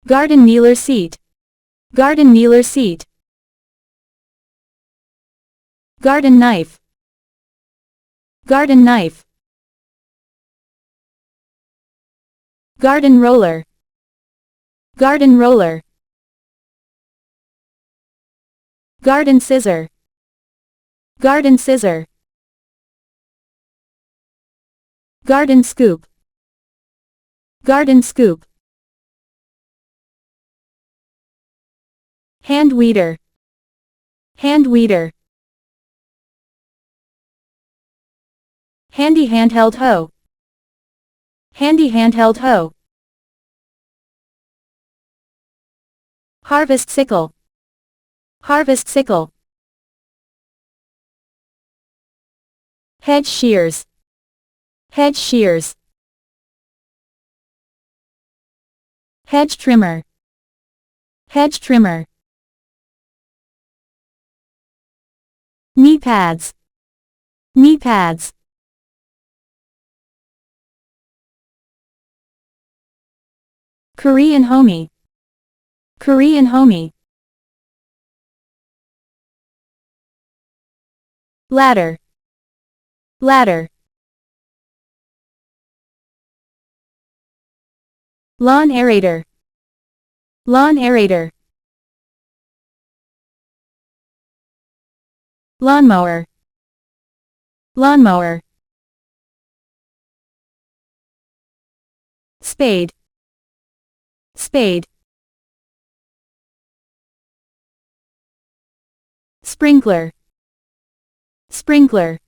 Garden kneeler seat. Garden kneeler seat. Garden knife. Garden knife. Garden roller. Garden roller. Garden scissor. Garden scissor. Garden scoop. Garden scoop. Hand weeder. Hand weeder. Handy handheld hoe. Handy handheld hoe. Harvest sickle. Harvest sickle. Hedge shears. Hedge shears. Hedge trimmer. Hedge trimmer. Knee pads. Knee pads. Korean homie. Korean homie. Ladder. Ladder. Lawn aerator. Lawn aerator. Lawnmower. Lawnmower. Spade. Spade. Sprinkler. Sprinkler.